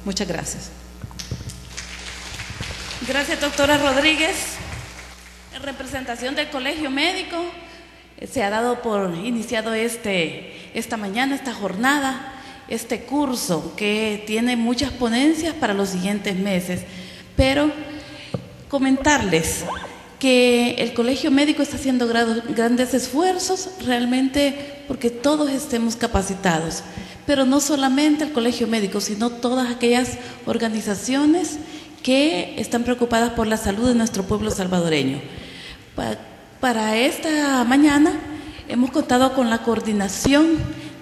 Muchas gracias. Gracias, doctora Rodríguez. En representación del Colegio Médico, se ha dado por iniciado esta mañana, esta jornada, este curso que tiene muchas ponencias para los siguientes meses. Pero comentarles que el Colegio Médico está haciendo grandes esfuerzos realmente porque todos estemos capacitados. Pero no solamente el Colegio Médico, sino todas aquellas organizaciones que están preocupadas por la salud de nuestro pueblo salvadoreño. Para esta mañana hemos contado con la coordinación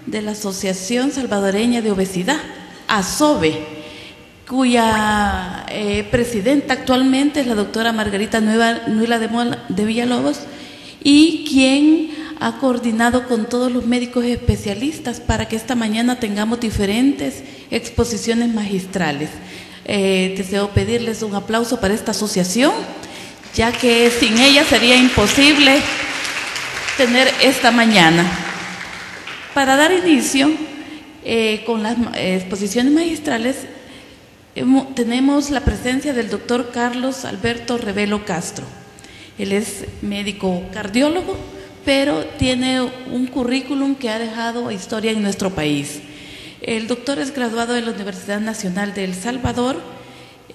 de la Asociación Salvadoreña de Obesidad, ASOBE, cuya presidenta actualmente es la doctora Margarita Nuila de Villalobos, y quien ha coordinado con todos los médicos especialistas para que esta mañana tengamos diferentes exposiciones magistrales. Deseo pedirles un aplauso para esta asociación, ya que sin ella sería imposible tener esta mañana. Para dar inicio con las exposiciones magistrales, tenemos la presencia del doctor Carlos Alberto Revelo Castro. Él es médico cardiólogo, pero tiene un currículum que ha dejado historia en nuestro país. El doctor es graduado de la Universidad Nacional de El Salvador,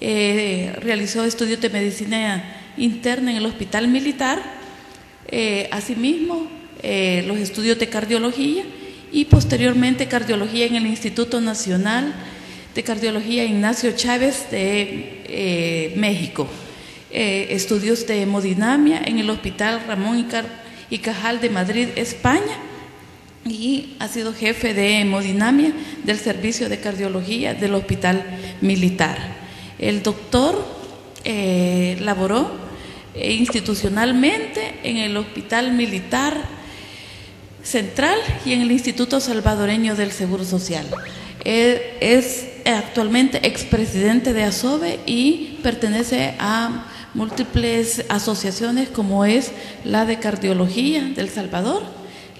realizó estudios de medicina interna en el Hospital Militar, asimismo los estudios de cardiología y posteriormente cardiología en el Instituto Nacional de Cardiología Ignacio Chávez de México, estudios de hemodinamia en el Hospital Ramón y Cajal de Madrid, España, y ha sido jefe de hemodinamia del Servicio de Cardiología del Hospital Militar. El doctor laboró institucionalmente en el Hospital Militar Central y en el Instituto Salvadoreño del Seguro Social. Es actualmente expresidente de ASOBE y pertenece a múltiples asociaciones como es la de Cardiología del Salvador,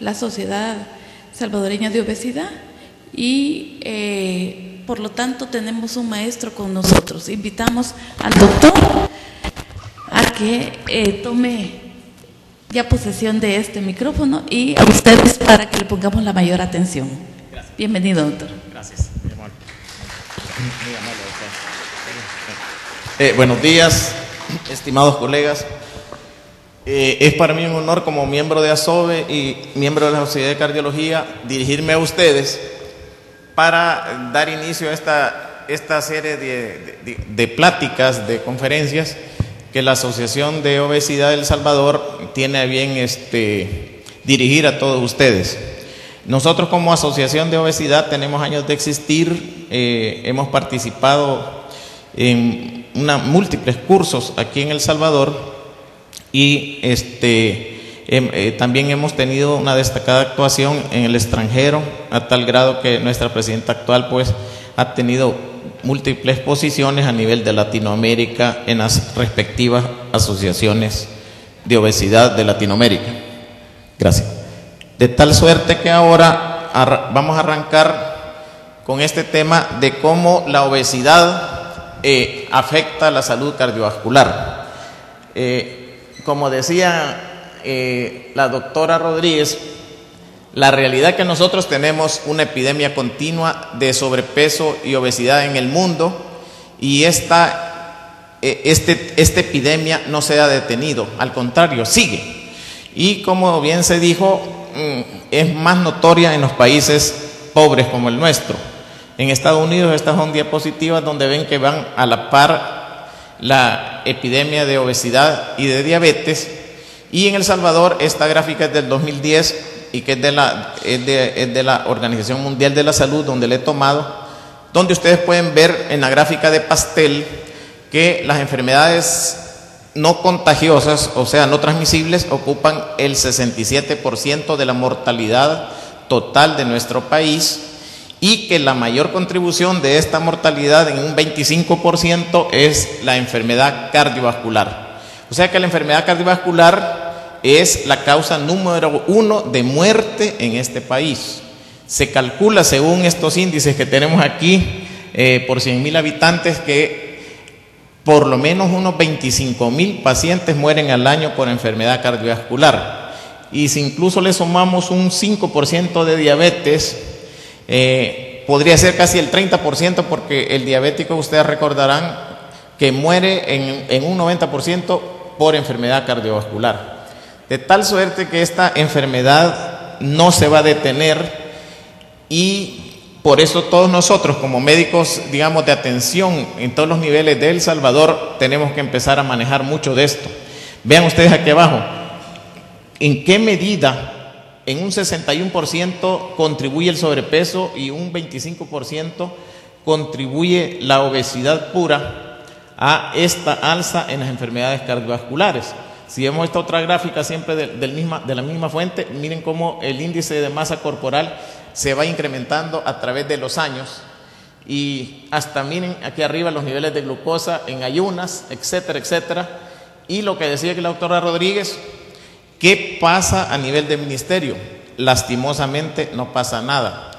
la Sociedad Salvadoreña de Obesidad y por lo tanto tenemos un maestro con nosotros. Invitamos al doctor a que tome ya posesión de este micrófono y a ustedes para que le pongamos la mayor atención. Gracias. Bienvenido, doctor. Gracias. Buenos días, estimados colegas. Es para mí un honor como miembro de ASOBE y miembro de la Sociedad de Cardiología dirigirme a ustedes para dar inicio a esta serie de pláticas, de conferencias que la Asociación de Obesidad de El Salvador tiene a bien dirigir a todos ustedes. Nosotros como Asociación de Obesidad tenemos años de existir, hemos participado en múltiples cursos aquí en El Salvador y también hemos tenido una destacada actuación en el extranjero, a tal grado que nuestra presidenta actual pues ha tenido múltiples posiciones a nivel de Latinoamérica en las respectivas asociaciones de obesidad de Latinoamérica. Gracias. De tal suerte que ahora vamos a arrancar con este tema de cómo la obesidad afecta a la salud cardiovascular. Como decía la doctora Rodríguez, la realidad es que nosotros tenemos una epidemia continua de sobrepeso y obesidad en el mundo y esta epidemia no se ha detenido, al contrario, sigue. Y como bien se dijo, es más notoria en los países pobres como el nuestro. En Estados Unidos estas son diapositivas donde ven que van a la par la epidemia de obesidad y de diabetes, y en El Salvador esta gráfica es del 2010 y que es de la Organización Mundial de la Salud, donde le he tomado, donde ustedes pueden ver en la gráfica de pastel que las enfermedades no contagiosas, o sea, no transmisibles, ocupan el 67% de la mortalidad total de nuestro país, y que la mayor contribución de esta mortalidad en un 25% es la enfermedad cardiovascular. O sea que la enfermedad cardiovascular es la causa número 1 de muerte en este país. Se calcula, según estos índices que tenemos aquí, por 100.000 habitantes, que por lo menos unos 25.000 pacientes mueren al año por enfermedad cardiovascular. Y si incluso le sumamos un 5% de diabetes, podría ser casi el 30%, porque el diabético, ustedes recordarán, que muere en un 90% por enfermedad cardiovascular. De tal suerte que esta enfermedad no se va a detener, y por eso todos nosotros como médicos, digamos, de atención en todos los niveles de El Salvador, tenemos que empezar a manejar mucho de esto. Vean ustedes aquí abajo, en qué medida en un 61% contribuye el sobrepeso y un 25% contribuye la obesidad pura a esta alza en las enfermedades cardiovasculares. Si vemos esta otra gráfica siempre de la misma fuente, miren cómo el índice de masa corporal se va incrementando a través de los años, y hasta miren aquí arriba los niveles de glucosa en ayunas, etcétera, etcétera. Y lo que decía que la doctora Rodríguez, ¿qué pasa a nivel de ministerio? Lastimosamente no pasa nada.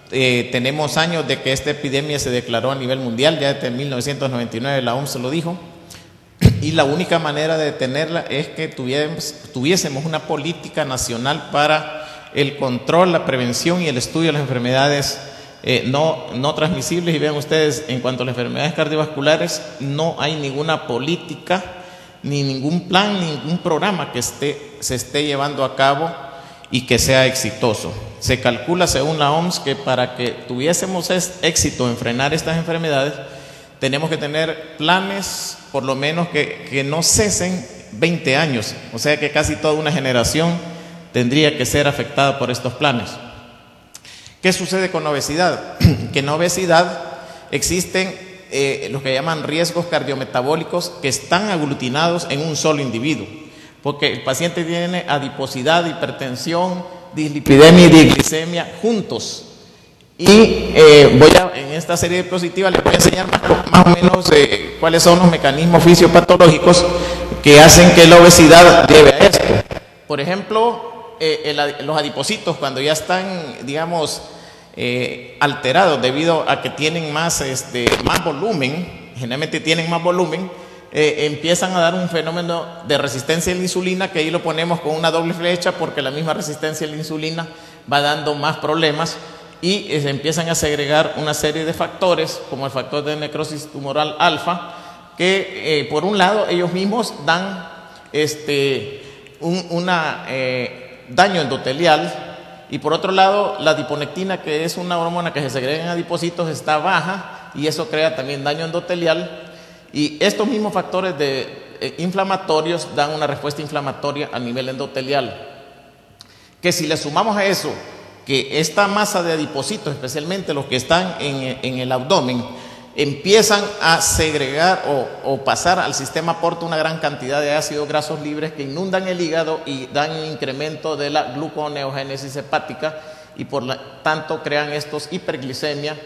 Tenemos años de que esta epidemia se declaró a nivel mundial, ya desde 1999 la OMS lo dijo, y la única manera de detenerla es que tuviésemos una política nacional para el control, la prevención y el estudio de las enfermedades no transmisibles. Y vean ustedes, en cuanto a las enfermedades cardiovasculares, no hay ninguna política, ni ningún plan, ni ningún programa que se esté llevando a cabo y que sea exitoso. Se calcula, según la OMS, que para que tuviésemos éxito en frenar estas enfermedades, tenemos que tener planes por lo menos que no cesen 20 años, o sea que casi toda una generación tendría que ser afectada por estos planes. ¿Qué sucede con la obesidad? Que en la obesidad existen lo que llaman riesgos cardiometabólicos, que están aglutinados en un solo individuo, porque el paciente tiene adiposidad, hipertensión, dislipidemia y diglicemia juntos. Y en esta serie de diapositivas les voy a enseñar más o menos cuáles son los mecanismos fisiopatológicos que hacen que la obesidad lleve a esto. Por ejemplo, los adipocitos, cuando ya están, digamos, alterados debido a que tienen más volumen, generalmente tienen más volumen, empiezan a dar un fenómeno de resistencia a la insulina, que ahí lo ponemos con una doble flecha, porque la misma resistencia a la insulina va dando más problemas, y se empiezan a segregar una serie de factores, como el factor de necrosis tumoral alfa, que por un lado ellos mismos dan daño endotelial, y por otro lado la adiponectina, que es una hormona que se segrega en adipocitos, está baja, y eso crea también daño endotelial. Y estos mismos factores inflamatorios dan una respuesta inflamatoria a nivel endotelial, que si le sumamos a eso que esta masa de adipocitos, especialmente los que están en el abdomen, empiezan a segregar o pasar al sistema porta una gran cantidad de ácidos grasos libres que inundan el hígado y dan un incremento de la gluconeogénesis hepática, y por lo tanto crean estos hiperglicemia.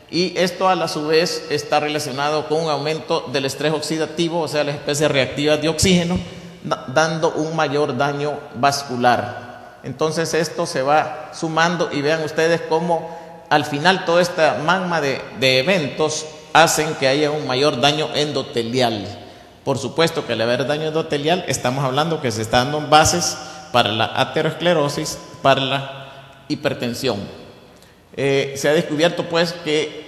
Y esto a la su vez está relacionado con un aumento del estrés oxidativo, o sea, las especies reactivas de oxígeno, dando un mayor daño vascular. Entonces esto se va sumando, y vean ustedes cómo al final toda esta magma de eventos hacen que haya un mayor daño endotelial. Por supuesto que al haber daño endotelial estamos hablando que se están dando bases para la aterosclerosis, para la hipertensión. Se ha descubierto pues que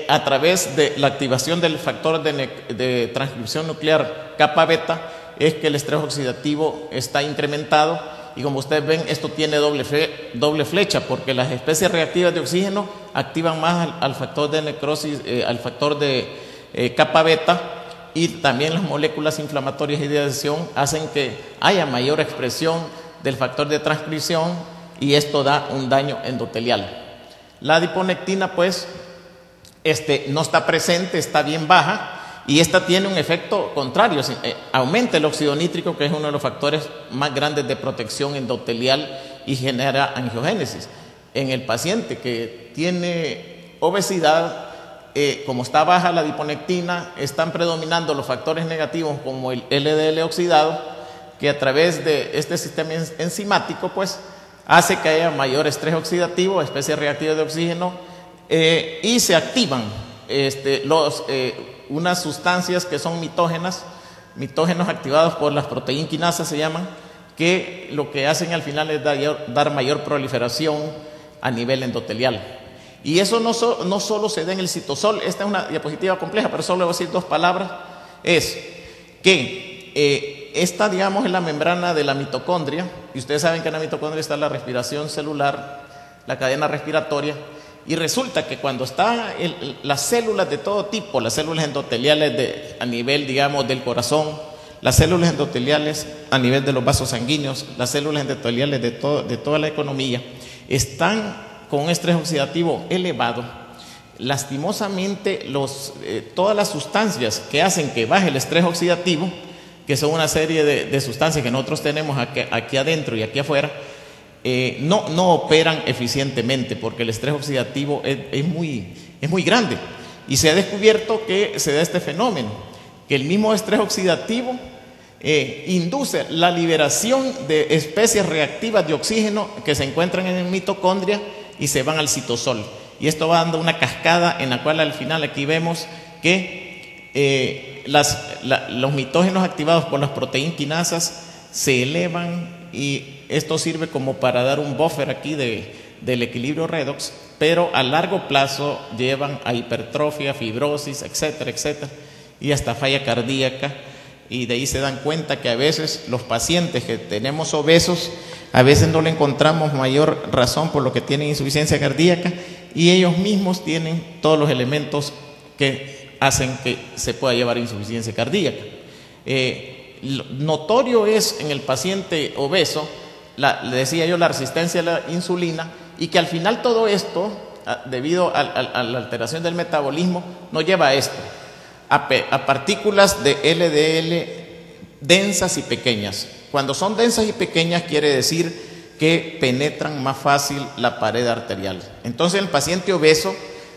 a través de la activación del factor de transcripción nuclear kappa beta es que el estrés oxidativo está incrementado, y como ustedes ven, esto tiene doble flecha, porque las especies reactivas de oxígeno activan más al factor de necrosis, al factor de kappa beta, y también las moléculas inflamatorias y de adhesión hacen que haya mayor expresión del factor de transcripción, y esto da un daño endotelial. La adiponectina pues no está presente, está bien baja, y esta tiene un efecto contrario, aumenta el óxido nítrico, que es uno de los factores más grandes de protección endotelial, y genera angiogénesis. En el paciente que tiene obesidad, como está baja la adiponectina, están predominando los factores negativos como el LDL oxidado, que a través de este sistema enzimático pues hace que haya mayor estrés oxidativo, especies reactivas de oxígeno, y se activan unas sustancias que son mitógenos activados por las proteínquinasas se llaman, que lo que hacen al final es dar mayor proliferación a nivel endotelial. Y eso no solo se da en el citosol. Esta es una diapositiva compleja, pero solo voy a decir 2 palabras. Es que esta, digamos, es la membrana de la mitocondria, y ustedes saben que en la mitocondria está la respiración celular, la cadena respiratoria, y resulta que cuando están las células de todo tipo, las células endoteliales a nivel, digamos, del corazón, las células endoteliales a nivel de los vasos sanguíneos, las células endoteliales de toda la economía, están con un estrés oxidativo elevado. Lastimosamente, todas las sustancias que hacen que baje el estrés oxidativo, que son una serie de sustancias que nosotros tenemos aquí adentro y aquí afuera, no operan eficientemente porque el estrés oxidativo es muy grande. Y se ha descubierto que se da este fenómeno, que el mismo estrés oxidativo induce la liberación de especies reactivas de oxígeno que se encuentran en el mitocondria y se van al citosol. Y esto va dando una cascada en la cual al final aquí vemos que los mitógenos activados por las proteínquinasas se elevan, y esto sirve como para dar un buffer aquí del equilibrio redox, pero a largo plazo llevan a hipertrofia, fibrosis, etcétera, etcétera, y hasta falla cardíaca. Y de ahí se dan cuenta que a veces los pacientes que tenemos obesos, a veces no le encontramos mayor razón por lo que tienen insuficiencia cardíaca, y ellos mismos tienen todos los elementos que hacen que se pueda llevar insuficiencia cardíaca. Notorio es en el paciente obeso, le decía yo, la resistencia a la insulina, y que al final todo esto, debido a la alteración del metabolismo, nos lleva a esto, a partículas de LDL densas y pequeñas. Cuando son densas y pequeñas quiere decir que penetran más fácil la pared arterial. Entonces el paciente obeso,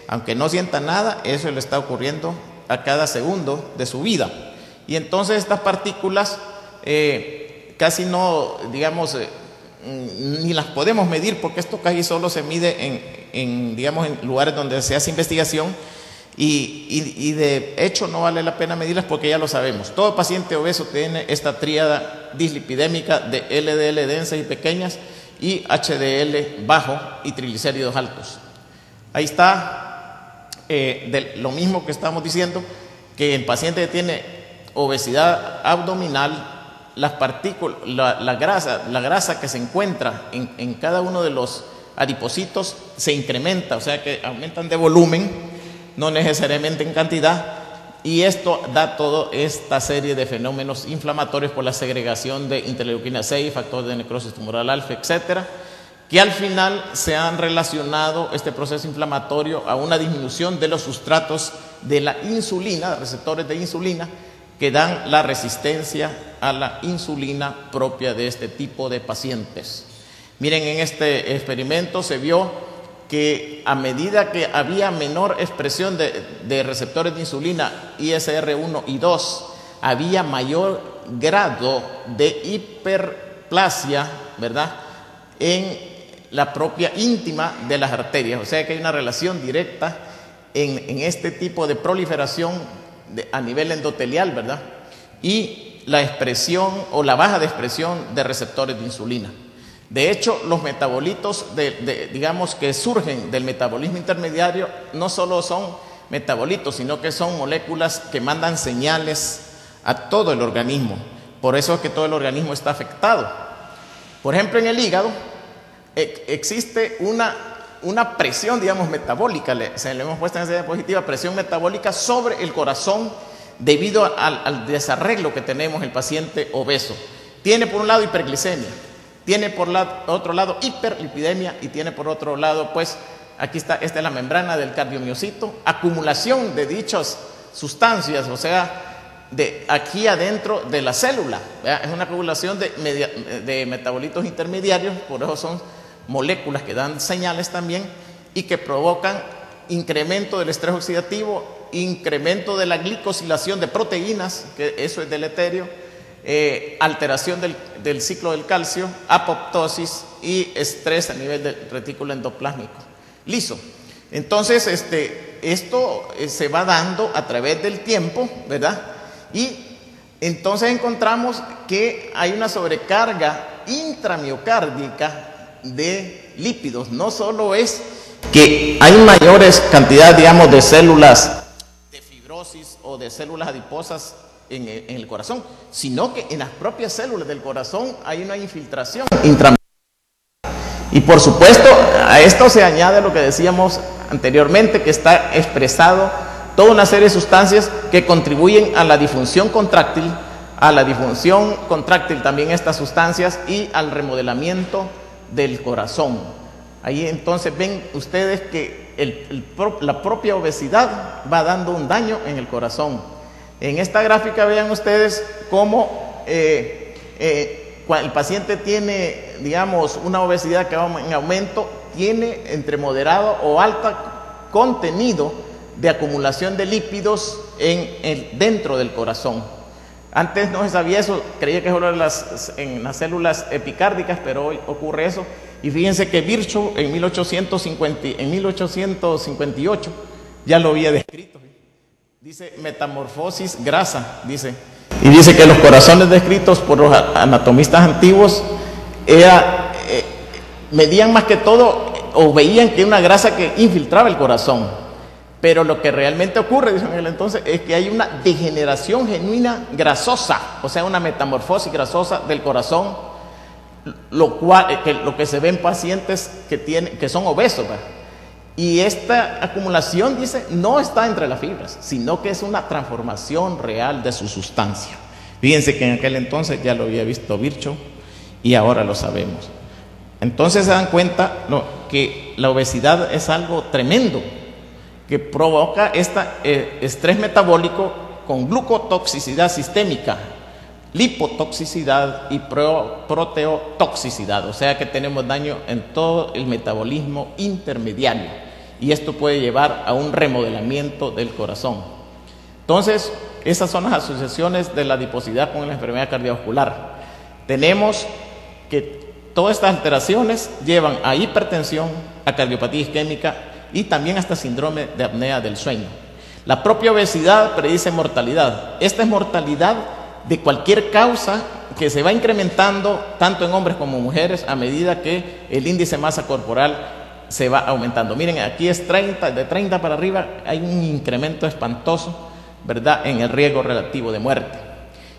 aunque no sienta nada, eso le está ocurriendo a cada segundo de su vida. Y entonces estas partículas casi no, digamos, ni las podemos medir, porque esto casi solo se mide en lugares donde se hace investigación, y de hecho no vale la pena medirlas porque ya lo sabemos. Todo paciente obeso tiene esta tríada dislipidémica de LDL densas y pequeñas y HDL bajo y triglicéridos altos. Ahí está lo mismo que estamos diciendo, que el paciente que tiene obesidad abdominal, las partículas, la grasa que se encuentra en cada uno de los adipocitos se incrementa, o sea que aumentan de volumen, no necesariamente en cantidad, y esto da toda esta serie de fenómenos inflamatorios por la segregación de interleuquina 6, factor de necrosis tumoral alfa, etcétera, que al final se han relacionado este proceso inflamatorio a una disminución de los sustratos de la insulina, receptores de insulina, que dan la resistencia a la insulina propia de este tipo de pacientes. Miren, en este experimento se vio que a medida que había menor expresión de receptores de insulina ISR1 y 2, había mayor grado de hiperplasia, ¿verdad?, en la propia íntima de las arterias. O sea que hay una relación directa en este tipo de proliferación a nivel endotelial, ¿verdad?, y la expresión o la baja de expresión de receptores de insulina. De hecho, los metabolitos digamos que surgen del metabolismo intermediario no solo son metabolitos, sino que son moléculas que mandan señales a todo el organismo. Por eso es que todo el organismo está afectado. Por ejemplo, en el hígado existe una presión, digamos, metabólica, se le hemos puesto en esa diapositiva, presión metabólica sobre el corazón debido al desarreglo que tenemos el paciente obeso. Tiene por un lado hiperglicemia, tiene por otro lado hiperlipidemia, y tiene por otro lado, pues, aquí está, esta es la membrana del cardiomiocito, acumulación de dichas sustancias, o sea, de aquí adentro de la célula, ¿verdad? Es una acumulación de metabolitos intermediarios, por eso son moléculas que dan señales también y que provocan incremento del estrés oxidativo, incremento de la glicosilación de proteínas, que eso es deleterio, alteración del ciclo del calcio, apoptosis y estrés a nivel del retículo endoplásmico liso. Entonces, esto se va dando a través del tiempo, ¿verdad? Y entonces encontramos que hay una sobrecarga intramiocárdica de lípidos. No solo es que hay mayores cantidades, digamos, de células de fibrosis o de células adiposas en el corazón, sino que en las propias células del corazón hay una infiltración intramiocárdica. Y por supuesto, a esto se añade lo que decíamos anteriormente, que está expresado toda una serie de sustancias que contribuyen a la disfunción contráctil, también estas sustancias, y al remodelamiento del corazón. Ahí entonces ven ustedes que la propia obesidad va dando un daño en el corazón. En esta gráfica vean ustedes cómo el paciente tiene, digamos, una obesidad que va en aumento, tiene entre moderado o alta contenido de acumulación de lípidos dentro del corazón. Antes no se sabía eso, creía que solo en las células epicárdicas, pero hoy ocurre eso. Y fíjense que Virchow en 1858 ya lo había descrito. Dice metamorfosis grasa, dice. Y dice que los corazones descritos por los anatomistas antiguos medían más que todo, o veían que una grasa que infiltraba el corazón. Pero lo que realmente ocurre, dicen en el entonces, es que hay una degeneración genuina grasosa, o sea, una metamorfosis grasosa del corazón, lo que se ve en pacientes que son obesos, ¿verdad? Y esta acumulación, dice, no está entre las fibras, sino que es una transformación real de su sustancia. Fíjense que en aquel entonces ya lo había visto Virchow y ahora lo sabemos. Entonces se dan cuenta que la obesidad es algo tremendo, que provoca estrés metabólico con glucotoxicidad sistémica, lipotoxicidad y proteotoxicidad, o sea que tenemos daño en todo el metabolismo intermediario, y esto puede llevar a un remodelamiento del corazón. Entonces, esas son las asociaciones de la adiposidad con la enfermedad cardiovascular. Tenemos que todas estas alteraciones llevan a hipertensión, a cardiopatía isquémica y también hasta síndrome de apnea del sueño. La propia obesidad predice mortalidad. Esta es mortalidad de cualquier causa que se va incrementando tanto en hombres como mujeres a medida que el índice de masa corporal se va aumentando. Miren, aquí es 30, de 30 para arriba hay un incremento espantoso, ¿verdad?, en el riesgo relativo de muerte.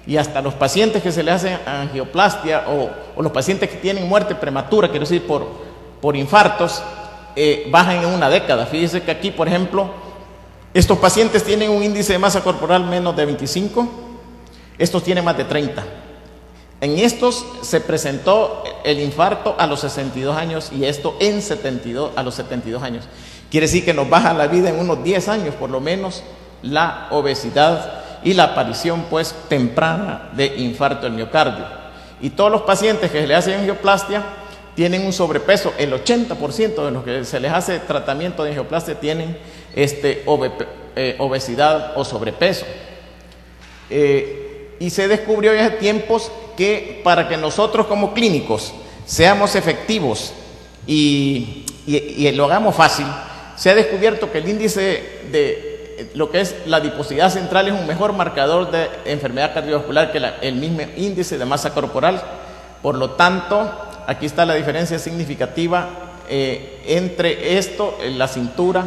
Y hasta los pacientes que se le hacen angioplastia o los pacientes que tienen muerte prematura, quiero decir por infartos, bajan en una década. Fíjense que aquí, por ejemplo, estos pacientes tienen un índice de masa corporal menos de 25, estos tienen más de 30. En estos se presentó el infarto a los 62 años y esto a los 72 años. Quiere decir que nos baja la vida en unos 10 años, por lo menos, la obesidad y la aparición pues temprana de infarto del miocardio. Y todos los pacientes que se les hace angioplastia tienen un sobrepeso. El 80% de los que se les hace tratamiento de angioplastia tienen obesidad o sobrepeso. Y se descubrió ya hace tiempos que para que nosotros como clínicos seamos efectivos y lo hagamos fácil, se ha descubierto que el índice de lo que es la adiposidad central es un mejor marcador de enfermedad cardiovascular que el mismo índice de masa corporal. Por lo tanto, aquí está la diferencia significativa entre esto, la cintura,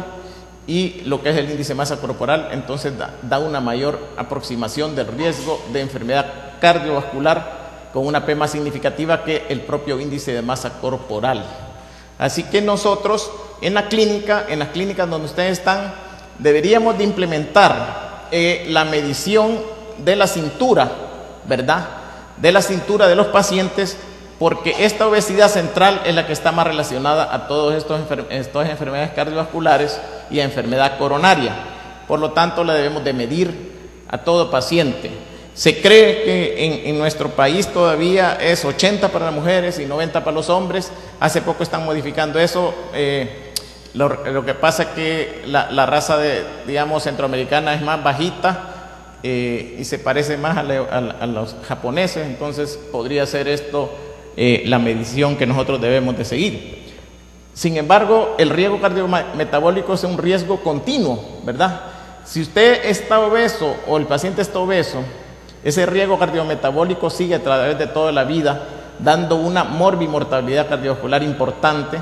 y lo que es el índice de masa corporal. Entonces da una mayor aproximación del riesgo de enfermedad cardiovascular con una P más significativa que el propio índice de masa corporal. Así que nosotros en las clínicas donde ustedes están, deberíamos de implementar la medición de la cintura, ¿verdad?, de la cintura de los pacientes, porque esta obesidad central es la que está más relacionada a todas estas enfermedades cardiovasculares y a enfermedad coronaria. Por lo tanto, la debemos de medir a todo paciente. Se cree que en nuestro país todavía es 80 para las mujeres y 90 para los hombres. Hace poco están modificando eso. Lo que pasa es que la raza digamos, centroamericana es más bajita y se parece más a los japoneses. Entonces podría ser esto la medición que nosotros debemos de seguir. Sin embargo, el riesgo cardiometabólico es un riesgo continuo, ¿verdad? Si usted está obeso o el paciente está obeso, ese riesgo cardiometabólico sigue a través de toda la vida, dando una morbimortalidad cardiovascular importante,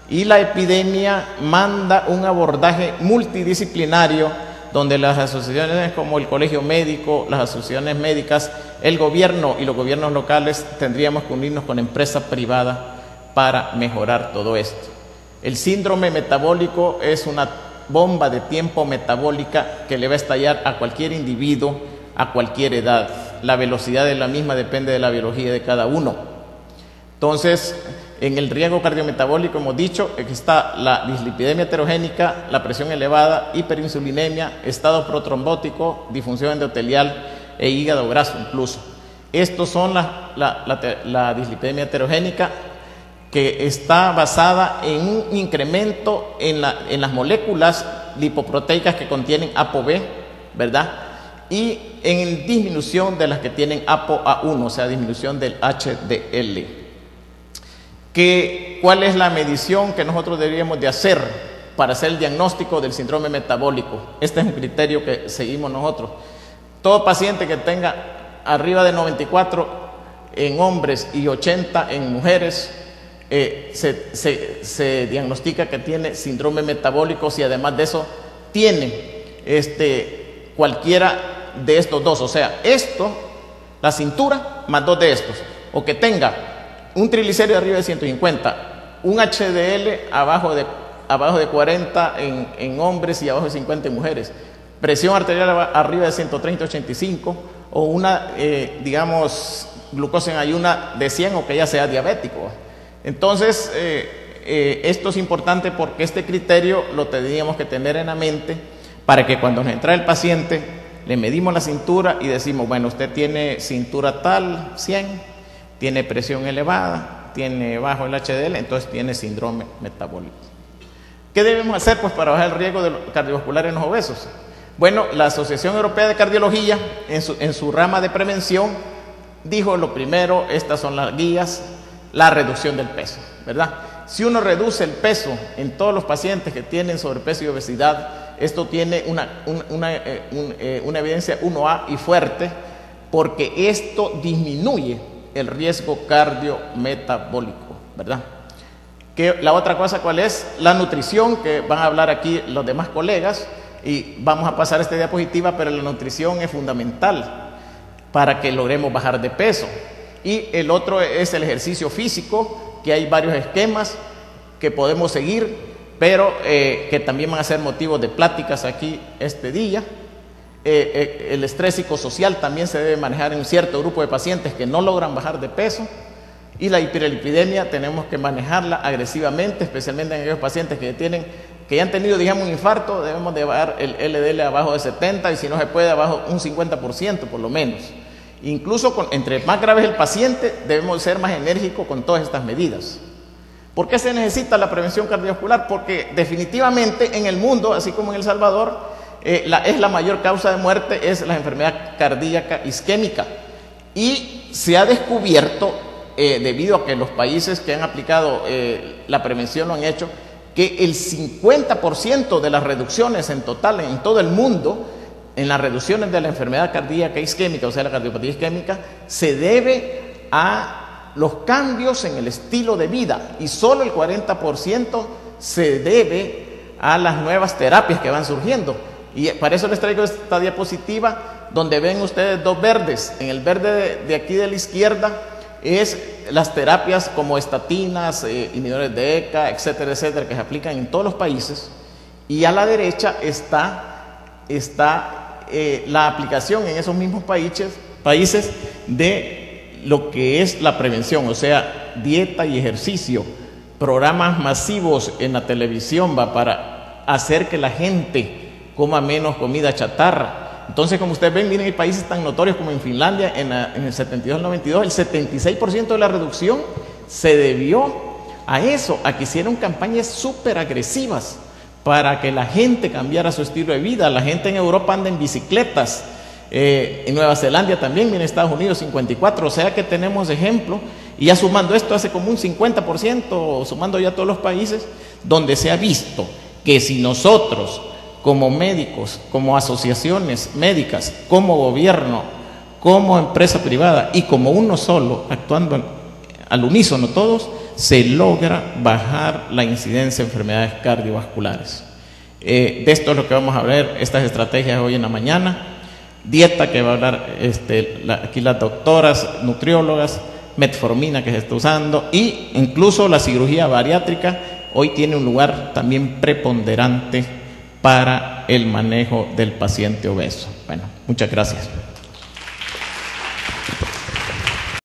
y la epidemia manda un abordaje multidisciplinario donde las asociaciones como el Colegio Médico, las asociaciones médicas, el gobierno y los gobiernos locales tendríamos que unirnos con empresas privadas para mejorar todo esto. El síndrome metabólico es una bomba de tiempo metabólica que le va a estallar a cualquier individuo a cualquier edad. La velocidad de la misma depende de la biología de cada uno. Entonces, en el riesgo cardiometabólico hemos dicho que está la dislipidemia heterogénica, la presión elevada, hiperinsulinemia, estado protrombótico, disfunción endotelial e hígado graso incluso. Estos son la dislipidemia heterogénica, que está basada en un incremento en las moléculas lipoproteicas que contienen ApoB, ¿verdad? Y en disminución de las que tienen ApoA1, o sea, disminución del HDL. ¿Cuál es la medición que nosotros deberíamos de hacer para hacer el diagnóstico del síndrome metabólico? Este es un criterio que seguimos nosotros. Todo paciente que tenga arriba de 94 en hombres y 80 en mujeres, se diagnostica que tiene síndrome metabólico si además de eso tiene cualquiera de estos dos, o sea, la cintura más dos de estos, o que tenga un triglicérido arriba de 150, un HDL abajo de 40 en hombres y abajo de 50 en mujeres, presión arterial arriba de 130-85, o una, glucosa en ayuna de 100, o que ya sea diabético. Entonces, esto es importante porque este criterio lo tendríamos que tener en la mente para que cuando nos entra el paciente, le medimos la cintura y decimos, bueno, usted tiene cintura tal, 100, tiene presión elevada, tiene bajo el HDL, entonces tiene síndrome metabólico. ¿Qué debemos hacer pues para bajar el riesgo cardiovascular en los obesos? Bueno, la Asociación Europea de Cardiología, en su rama de prevención, dijo lo primero, estas son las guías, la reducción del peso, ¿verdad? Si uno reduce el peso en todos los pacientes que tienen sobrepeso y obesidad, esto tiene una evidencia 1A y fuerte, porque esto disminuye el riesgo cardiometabólico, ¿verdad? La otra cosa, ¿cuál es? La nutrición, que van a hablar aquí los demás colegas, y vamos a pasar esta diapositiva, pero la nutrición es fundamental para que logremos bajar de peso. Y el otro es el ejercicio físico, que hay varios esquemas que podemos seguir, pero que también van a ser motivos de pláticas aquí este día. El estrés psicosocial también se debe manejar en un cierto grupo de pacientes que no logran bajar de peso. Y la hiperlipidemia tenemos que manejarla agresivamente, especialmente en aquellos pacientes que ya han tenido, digamos, un infarto. Debemos de bajar el LDL abajo de 70 y si no se puede abajo un 50% por lo menos. Incluso entre más grave es el paciente, debemos ser más enérgicos con todas estas medidas. ¿Por qué se necesita la prevención cardiovascular? Porque definitivamente en el mundo, así como en El Salvador, es la mayor causa de muerte, es la enfermedad cardíaca isquémica. Y se ha descubierto, debido a que los países que han aplicado la prevención lo han hecho, que el 50% de las reducciones en total en todo el mundo, en las reducciones de la enfermedad cardíaca isquémica, o sea, la cardiopatía isquémica, se debe a los cambios en el estilo de vida, y solo el 40% se debe a las nuevas terapias que van surgiendo. Y para eso les traigo esta diapositiva donde ven ustedes dos verdes. En el verde de aquí de la izquierda es las terapias como estatinas, inhibidores de ECA, etcétera, etcétera, que se aplican en todos los países. Y a la derecha está la aplicación en esos mismos países de lo que es la prevención, o sea, dieta y ejercicio, programas masivos en la televisión para hacer que la gente coma menos comida chatarra. Entonces, como ustedes ven, miren, hay países tan notorios como en Finlandia, en el 72-92, el 76% de la reducción se debió a eso, a que hicieron campañas súper agresivas para que la gente cambiara su estilo de vida. La gente en Europa anda en bicicletas, en Nueva Zelanda también, en Estados Unidos 54%, o sea que tenemos ejemplo, y ya sumando esto hace como un 50%, sumando ya todos los países, donde se ha visto que si nosotros, como médicos, como asociaciones médicas, como gobierno, como empresa privada y como uno solo, actuando al unísono todos, se logra bajar la incidencia de enfermedades cardiovasculares. De esto es lo que vamos a ver, estas estrategias hoy en la mañana. Dieta que va a hablar aquí las doctoras, nutriólogas, metformina que se está usando, y incluso la cirugía bariátrica hoy tiene un lugar también preponderante para el manejo del paciente obeso. Bueno, muchas gracias.